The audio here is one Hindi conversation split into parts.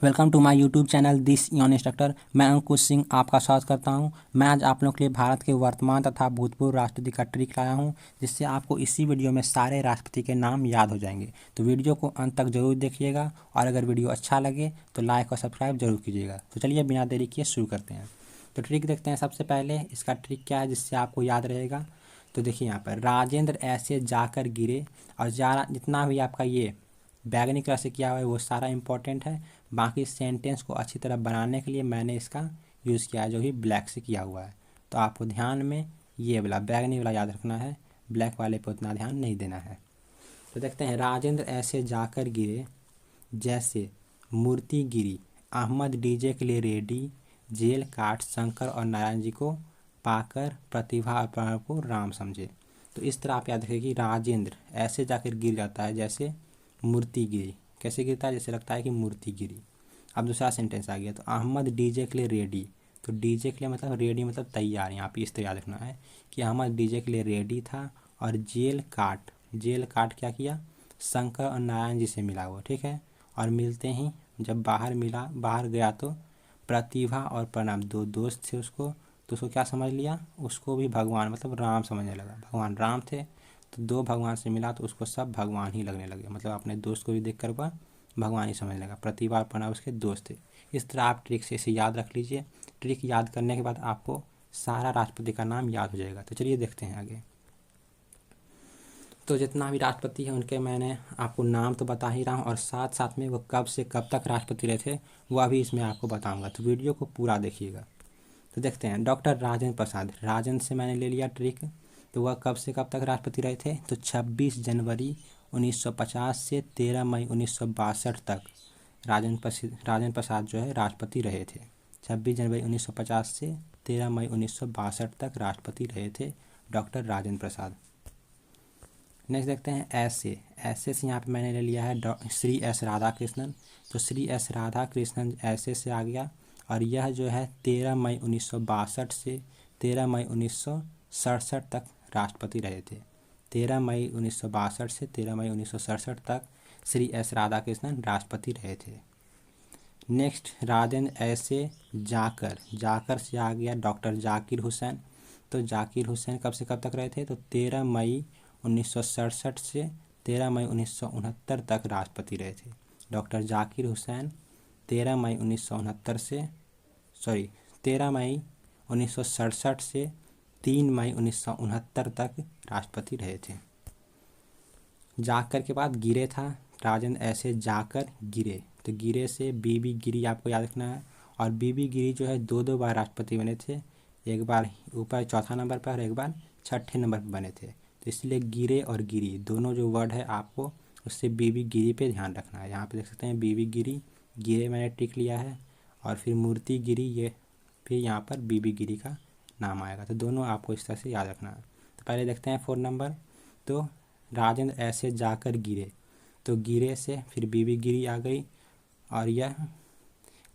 Welcome to my YouTube channel this yon instructor. मैं अंकुश सिंह आपका स्वागत करता हूं। मैं आज आप लोगों के लिए भारत के वर्तमान तथा भूतपूर्व राष्ट्रपति का ट्रिक लाया हूं, जिससे आपको इसी वीडियो में सारे राष्ट्रपति के नाम याद हो जाएंगे। तो वीडियो को अंत तक जरूर देखिएगा और अगर वीडियो अच्छा लगे तो लाइक और सब्सक्राइब जरूर कीजिएगा। तो चलिए बिना देरी किए शुरू करते हैं। तो ट्रिक देखते हैं। सबसे पहले इसका ट्रिक क्या है जिससे आपको याद रहेगा। तो देखिए यहाँ पर राजेंद्र ऐसे जाकर गिरे, और जितना भी आपका ये बैगनी कलर से किया हुआ है वो सारा इंपॉर्टेंट है। बाकी सेंटेंस को अच्छी तरह बनाने के लिए मैंने इसका यूज़ किया है, जो कि ब्लैक से किया हुआ है। तो आपको ध्यान में ये वाला बैगनी वाला याद रखना है, ब्लैक वाले पर उतना ध्यान नहीं देना है। तो देखते हैं। राजेंद्र ऐसे जाकर गिरे जैसे मूर्ति गिरी, अहमद डीजे के लिए रेडी, जेल काट शंकर और नारायण जी को पाकर प्रतिभा और प्रणव को राम समझे। तो इस तरह आप याद रखें कि राजेंद्र ऐसे जाकर गिर जाता है जैसे मूर्ति गिरी। कैसे गिरता है? जैसे लगता है कि मूर्ति गिरी। अब दूसरा सेंटेंस आ गया। तो अहमद डीजे के लिए रेडी। तो डीजे के लिए मतलब रेडी मतलब तैयार। यहाँ पे इस तरह याद रखना है कि अहमद डीजे के लिए रेडी था। और जेल काट क्या किया? शंकर और नारायण जी से मिला हुआ, ठीक है। और मिलते ही जब बाहर गया तो प्रतिभा और प्रणव दो दोस्त थे उसको, तो उसको क्या समझ लिया? उसको भी भगवान मतलब राम समझने लगा। भगवान राम थे तो दो भगवान से मिला तो उसको सब भगवान ही लगने लगे। मतलब अपने दोस्त को भी देख कर वह भगवान ही समझने लगा। प्रतिभा और प्रणव उसके दोस्त थे। इस तरह आप ट्रिक से इसे याद रख लीजिए। ट्रिक याद करने के बाद आपको सारा राष्ट्रपति का नाम याद हो जाएगा। तो चलिए देखते हैं आगे। तो जितना भी राष्ट्रपति है उनके मैंने आपको नाम तो बता ही रहा हूँ, और साथ साथ में वो कब से कब तक राष्ट्रपति रहे थे वह भी इसमें आपको बताऊंगा। तो वीडियो को पूरा देखिएगा। तो देखते हैं। डॉक्टर राजेंद्र प्रसाद, राजेंद्र से मैंने ले लिया ट्रिक। तो वह कब से कब तक राष्ट्रपति रहे थे? तो 26 जनवरी 1950 से 13 मई 1962 तक राजेंद्र प्रसाद जो है राष्ट्रपति रहे थे। 26 जनवरी 1950 से 13 मई 1962 तक राष्ट्रपति रहे थे डॉक्टर राजेंद्र प्रसाद। नेक्स्ट देखते हैं। ऐसे से यहाँ पे मैंने ले लिया है श्री एस राधाकृष्णन। तो श्री एस राधाकृष्णन ऐसे से आ गया, और यह जो है 13 मई 1962 से 13 मई 1967 तक राष्ट्रपति रहे थे। 13 मई 1962 से 13 मई 1967 तक श्री एस राधाकृष्णन राष्ट्रपति रहे थे। नेक्स्ट राजेंद्र ऐसे जाकर से आ गया डॉक्टर जाकिर हुसैन। तो जाकिर हुसैन कब से कब तक रहे थे? तो 13 मई 1967 से 13 मई 1969 तक राष्ट्रपति रहे थे। डॉक्टर जाकिर हुसैन 13 मई 1967 से 3 मई 1969 तक राष्ट्रपति रहे थे। जाकर के बाद गिरे था। राजेंद्र ऐसे जाकर गिरे। तो गिरे से बीबी गिरी आपको याद रखना है। और बीबी गिरी जो है दो बार राष्ट्रपति बने थे। एक बार ऊपर चौथा नंबर पर और एक बार छठे नंबर पर बने थे। तो इसलिए गिरे और गिरी दोनों जो वर्ड है आपको उससे बीबी गिरी पे ध्यान रखना है। यहाँ पे देख सकते हैं बीबी गिरी, गिरे मैंने टिक लिया है, और फिर मूर्ति गिरी, ये फिर यहाँ पर बीबी गिरी का नाम आएगा। तो दोनों आपको इस तरह से याद रखना है। तो पहले देखते हैं 4 नंबर। तो राजेंद्र ऐसे जाकर गिरे। तो गिरे से फिर बीबी गिरी आ गई, और यह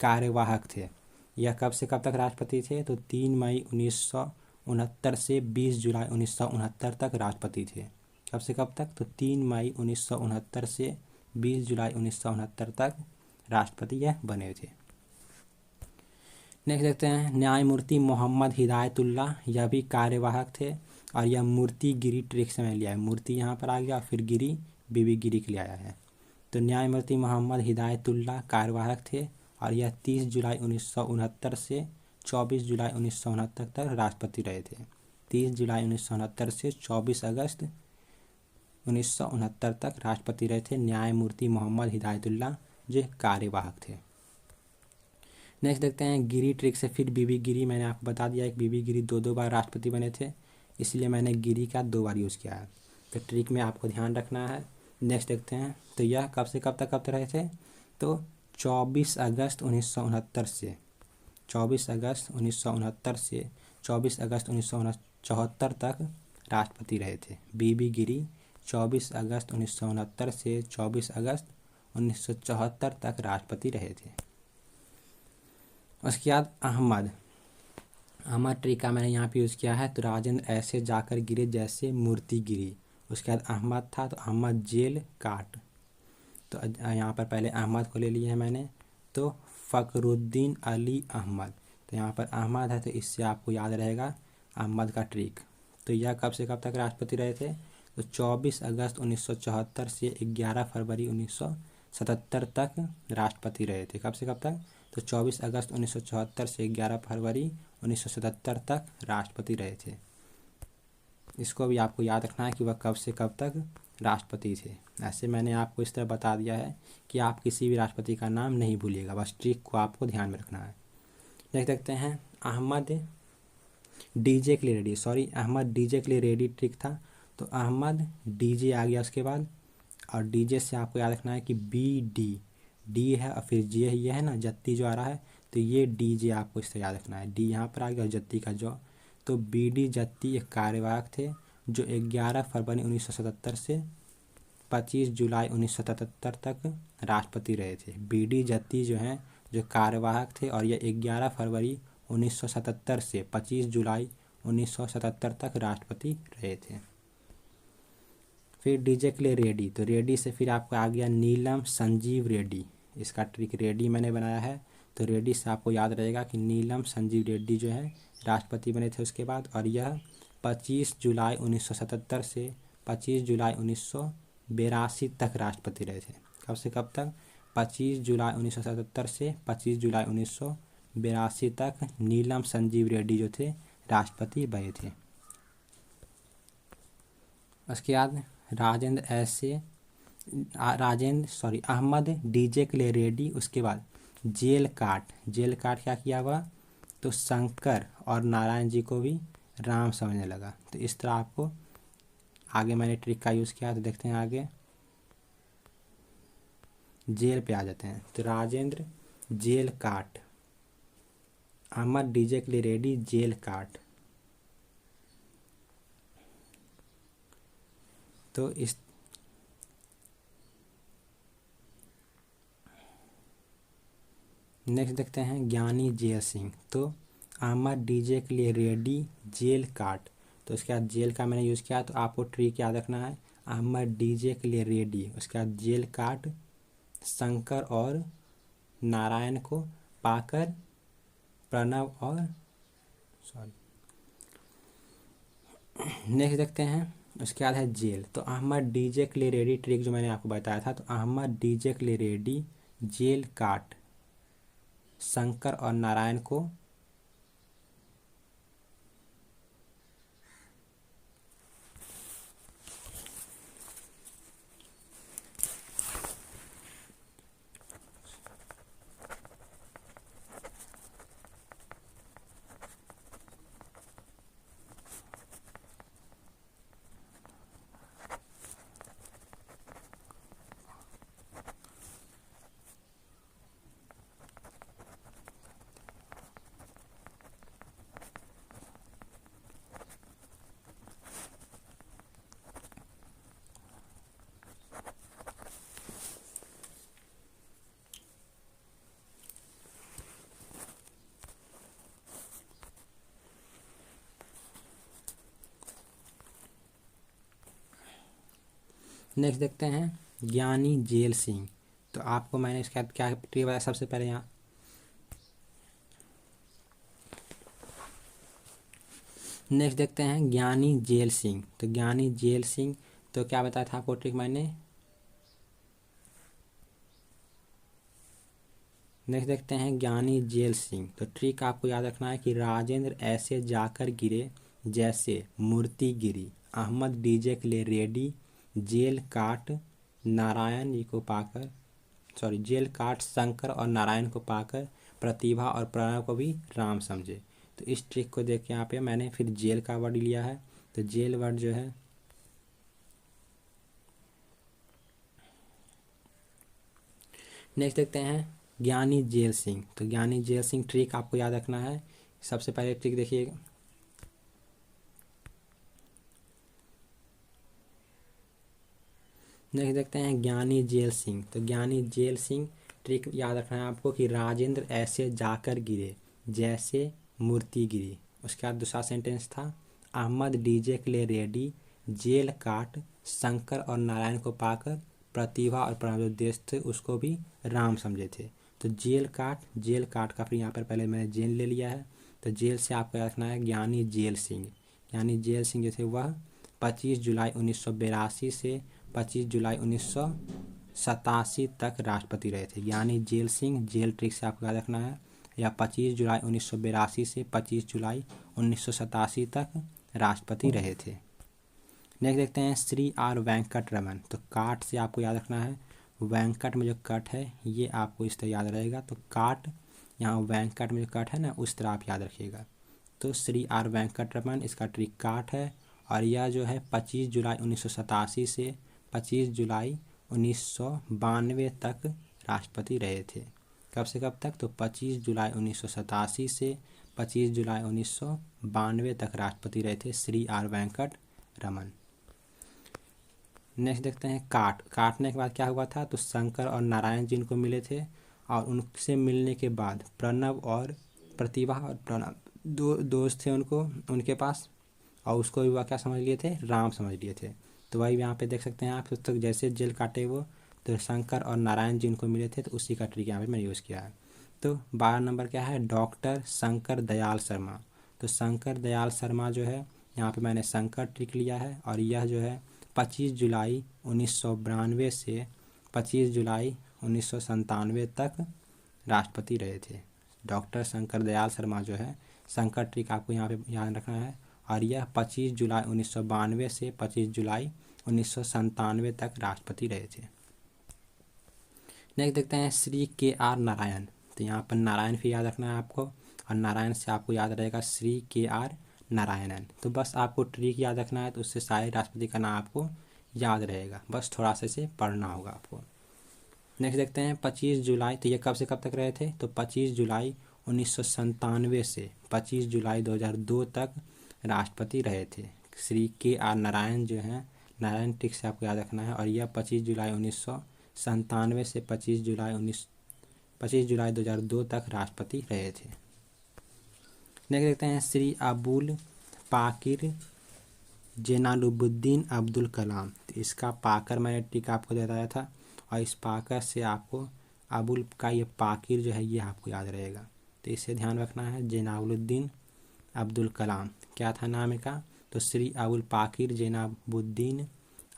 कार्यवाहक थे। यह कब से कब तक राष्ट्रपति थे? तो 3 मई 1969 से 20 जुलाई 1969 तक राष्ट्रपति थे। कब से कब तक? तो 3 मई 1969 से 20 जुलाई 1969 तक राष्ट्रपति यह बने थे। नेक्स्ट देखते हैं। न्यायमूर्ति मोहम्मद हिदायतुल्लाह, यह भी कार्यवाहक थे, और यह मूर्ति गिरी ट्रिक से मैंने लिया है। मूर्ति यहाँ पर आ गया और फिर गिरी बीबी गिरी के लिए आया है। तो न्यायमूर्ति मोहम्मद हिदायतुल्लाह कार्यवाहक थे, और यह 30 जुलाई 1969 से 24 जुलाई 1969 तक राष्ट्रपति रहे थे। 30 जुलाई 1969 से 24 अगस्त 1969 तक राष्ट्रपति रहे थे न्यायमूर्ति मोहम्मद हिदायतुल्लाह, जो कार्यवाहक थे। नेक्स्ट देखते हैं। गिरी ट्रिक से फिर बीबी गिरी मैंने आपको बता दिया है कि बीबी गिरी दो बार राष्ट्रपति बने थे, इसलिए मैंने गिरी का 2 बार यूज़ किया है। तो ट्रिक में आपको ध्यान रखना है। नेक्स्ट देखते हैं। तो यह कब से कब तक रहे थे? तो 24 अगस्त 1969 से 24 अगस्त 1969 से 24 अगस्त 1974 तक राष्ट्रपति रहे थे। बीबी गिरी 24 अगस्त 1969 से 24 अगस्त 1974 तक राष्ट्रपति रहे थे। उसके बाद अहमद ट्रिक का मैंने यहाँ पे यूज़ किया है। तो राजेंद्र ऐसे जाकर गिरे जैसे मूर्ति गिरी। उसके बाद अहमद था, तो अहमद जेल काट। तो यहाँ पर पहले अहमद को ले लिया है मैंने, तो फ़खरुद्दीन अली अहमद। तो यहाँ पर अहमद है तो इससे आपको याद रहेगा अहमद का ट्रिक। तो यह कब से कब तक राष्ट्रपति रहे थे? तो 24 अगस्त 1974 से 11 फरवरी 1977 तक राष्ट्रपति रहे थे। कब से कब तक? तो 24 अगस्त 1974 से 11 फरवरी 1977 तक राष्ट्रपति रहे थे। इसको भी आपको याद रखना है कि वह कब से कब तक राष्ट्रपति थे। ऐसे मैंने आपको इस तरह बता दिया है कि आप किसी भी राष्ट्रपति का नाम नहीं भूलिएगा, बस ट्रिक को आपको ध्यान में रखना है। देख सकते हैं अहमद डीजे के लिए रेडी, अहमद डीजे के लिए रेडी ट्रिक था। तो अहमद डीजे आ गया उसके बाद, और डीजे से आपको याद रखना है कि बी डी है और फिर जे ये है ना जत्ती जो आ रहा है, तो ये डीजे आपको इससे याद रखना है। डी यहाँ पर आ गया और जत्ती का जो, तो बी डी जत्ती एक कार्यवाहक थे जो 11 फरवरी 1977 से 25 जुलाई 1977 तक राष्ट्रपति रहे थे। बी डी जत्ती जो हैं जो कार्यवाहक थे, और ये 11 फरवरी 1977 से 25 जुलाई 1977 तक राष्ट्रपति रहे थे। फिर डीजे के लिए रेडी, तो रेडी से फिर आपको आ गया नीलम संजीव रेड्डी। इसका ट्रिक रेडी मैंने बनाया है, तो रेडी से आपको याद रहेगा कि नीलम संजीव रेड्डी जो है राष्ट्रपति बने थे उसके बाद, और यह 25 जुलाई 1977 से 25 जुलाई 1982 तक राष्ट्रपति रहे थे। कब से कब तक? 25 जुलाई 1977 से 25 जुलाई 1982 तक नीलम संजीव रेड्डी जो थे राष्ट्रपति बने थे। उसके बाद अहमद डीजे के लिए रेडी। उसके बाद जेल काट क्या किया हुआ? तो शंकर और नारायण जी को भी राम समझने लगा। तो इस तरह आपको आगे मैंने ट्रिक का यूज़ किया। तो देखते हैं आगे, जेल पे आ जाते हैं। तो राजेंद्र जेल काट, अहमद डीजे के लिए रेडी जेल काट। तो इस नेक्स्ट देखते हैं ज्ञानी जेल सिंह। तो अहमद डीजे के लिए रेडी जेल काट। तो उसके बाद जेल का मैंने यूज़ किया, तो आपको ट्रिक याद रखना है। अहमद डीजे के लिए रेडी, उसके बाद जेल काट शंकर और नारायण को पाकर प्रणव और नेक्स्ट देखते हैं। उसके बाद है जेल। तो अहमद डीजे के लिए रेडी ट्रिक जो मैंने आपको बताया था, तो अहमद डीजे के लिए रेडी जेल काट शंकर और नारायण को नेक्स्ट देखते हैं ज्ञानी जेल सिंह। तो आपको मैंने इसका क्या ट्रिक बताया सबसे पहले यहाँ। नेक्स्ट देखते हैं ज्ञानी जेल सिंह। तो ज्ञानी जेल सिंह, तो क्या बताया था आपको ट्रिक मैंने। नेक्स्ट देखते हैं ज्ञानी जेल सिंह। तो ट्रिक आपको याद रखना है कि राजेंद्र ऐसे जाकर गिरे जैसे मूर्ति गिरी। अहमद डीजे के लिए रेडी जेल काट नारायण जी को पाकर जेल काट शंकर और नारायण को पाकर प्रतिभा और प्रणव को भी राम समझे। तो इस ट्रिक को देख के यहाँ पे मैंने फिर जेल का वर्ड लिया है। तो जेल वर्ड जो है नेक्स्ट देखते हैं ज्ञानी जेल सिंह। तो ज्ञानी जेल सिंह ट्रिक आपको याद रखना है। सबसे पहले ट्रिक देखिएगा, नेक्स्ट देखते हैं ज्ञानी जेल सिंह। तो ज्ञानी जेल सिंह ट्रिक याद रखना है आपको कि राजेंद्र ऐसे जाकर गिरे जैसे मूर्ति गिरी। उसके बाद दूसरा सेंटेंस था अहमद डीजे के लिए रेडी जेल काट शंकर और नारायण को पाकर प्रतिभा और प्रणव जो देश थे उसको भी राम समझे थे। तो जेल काट का फिर यहाँ पर पहले मैंने जेल ले लिया है। तो जेल से आपको याद रखना है ज्ञानी जेल सिंह। ज्ञानी जेल सिंह जो थे वह 25 जुलाई 1982 से 25 जुलाई 1987 तक राष्ट्रपति रहे थे। ज्ञानी जेल सिंह, जेल ट्रिक से आपको याद रखना है, या 25 जुलाई 1982 से 25 जुलाई 1987 तक राष्ट्रपति रहे थे। नेक्स्ट देखते हैं श्री आर वेंकट रमन। तो काट से आपको याद रखना है, वेंकट में जो कट है ये आपको इस तरह याद रहेगा। तो काट यहाँ वेंकट में जो कट है ना उस तरह आप याद रखिएगा। तो श्री आर वेंकट रमन, इसका ट्रिक काट है और यह जो है 25 जुलाई 1987 से 25 जुलाई 1992 तक राष्ट्रपति रहे थे। कब से कब तक? तो 25 जुलाई 1987 से 25 जुलाई 1992 तक राष्ट्रपति रहे थे श्री आर वेंकट रमन। नेक्स्ट देखते हैं काटने के बाद क्या हुआ था? तो शंकर और नारायण जी इनको मिले थे और उनसे मिलने के बाद प्रणव और प्रतिभा और प्रणव दो दोस्त थे उनके पास, और उसको भी वह क्या समझ लिए थे? राम समझ लिए थे। तो वही यहाँ पे देख सकते हैं आप, तक जैसे जेल काटे वो, तो शंकर और नारायण जी उनको मिले थे, तो उसी का ट्रिक यहाँ पे मैंने यूज़ किया है। तो 12 नंबर क्या है? डॉक्टर शंकर दयाल शर्मा। तो शंकर दयाल शर्मा जो है यहाँ पे मैंने शंकर ट्रिक लिया है और यह जो है 25 जुलाई 1992 से 25 जुलाई 1997 तक राष्ट्रपति रहे थे। डॉक्टर शंकर दयाल शर्मा जो है, शंकर ट्रिक आपको यहाँ पे याद रखना है, और यह 25 जुलाई 1992 से 25 जुलाई 1997 तक राष्ट्रपति रहे थे। नेक्स्ट देखते हैं श्री के आर नारायण। तो यहाँ पर नारायण भी याद रखना है आपको, और नारायण से आपको याद रहेगा श्री के आर नारायणन। तो बस आपको ट्रिक याद रखना है, तो उससे सारे राष्ट्रपति का नाम आपको याद रहेगा, बस थोड़ा सा इसे पढ़ना होगा आपको। नेक्स्ट देखते हैं 25 जुलाई। तो ये कब से कब तक रहे थे? तो 25 जुलाई 1997 से 25 जुलाई 2002 तक राष्ट्रपति रहे थे। श्री के आर नारायण जो हैं, नारायण ट्रिक से आपको याद रखना है, और यह 25 जुलाई 1997 से 25 जुलाई 2002 तक राष्ट्रपति रहे थे। नेक्स्ट देखते हैं श्री अबुल पाकिर जैनुलब्दीन अब्दुल कलाम। तो इसका पाकर मैंने ट्रिक आपको बताया था, और इस पाकर से आपको अबुल का ये पाकिर जो है ये आपको याद रहेगा, तो इसे ध्यान रखना है। जैनुलब्दीन अब्दुल कलाम, क्या था नाम का? तो श्री अबुल पाकिर जैनुलब्दीन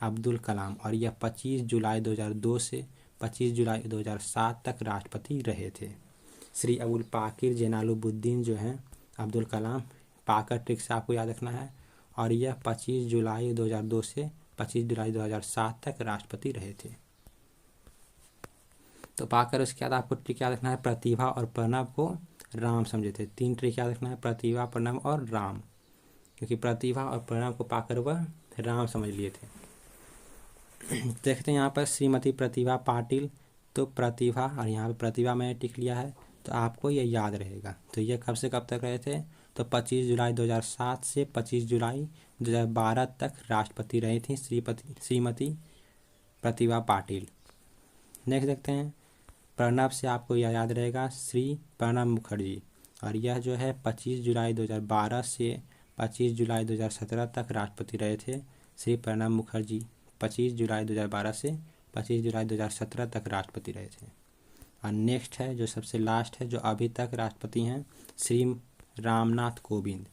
अब्दुल कलाम, और यह 25 जुलाई 2002 से 25 जुलाई 2007 तक राष्ट्रपति रहे थे। श्री अबुल पाकिर जैनुलब्दीन जो हैं अब्दुल कलाम, पाकर ट्रिक से आपको याद रखना है, और यह 25 जुलाई 2002 से 25 जुलाई 2007 तक राष्ट्रपति रहे थे। तो पाकर, उसके बाद आपको ट्रिक याद रखना है, प्रतिभा और प्रणव को राम समझे थे। 3 ट्रिक याद रखना है, प्रतिभा, प्रणव और राम, क्योंकि प्रतिभा और प्रणव को पाकर वह राम समझ लिए थे। देखते हैं यहाँ पर श्रीमती प्रतिभा पाटिल। तो प्रतिभा, और यहाँ पर प्रतिभा मैंने टिक लिया है, तो आपको ये याद रहेगा। तो ये कब से कब तक रहे थे? तो 25 जुलाई 2007 से 25 जुलाई 2012 तक राष्ट्रपति रही थी श्रीमती प्रतिभा पाटिल। नेक्स्ट देखते हैं प्रणब से आपको यह याद रहेगा, श्री प्रणब मुखर्जी, और यह जो है 25 जुलाई 2012 से 25 जुलाई 2017 तक राष्ट्रपति रहे थे श्री प्रणब मुखर्जी। 25 जुलाई 2012 से 25 जुलाई 2017 तक राष्ट्रपति रहे थे। और नेक्स्ट है जो सबसे लास्ट है, जो अभी तक राष्ट्रपति हैं, श्री रामनाथ कोविंद,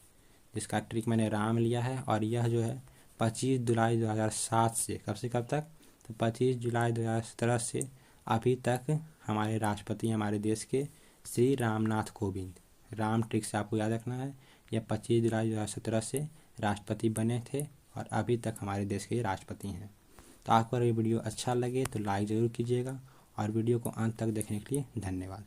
जिसका ट्रिक मैंने राम लिया है, और यह जो है 25 जुलाई 2007 से कब से कब तक? तो 25 जुलाई 2017 से अभी तक हमारे राष्ट्रपति हमारे देश के श्री रामनाथ कोविंद। राम ट्रिक से आपको याद रखना है, यह 25 जुलाई 2017 से राष्ट्रपति बने थे और अभी तक हमारे देश के राष्ट्रपति हैं। तो आपको अगर ये वीडियो अच्छा लगे तो लाइक ज़रूर कीजिएगा, और वीडियो को अंत तक देखने के लिए धन्यवाद।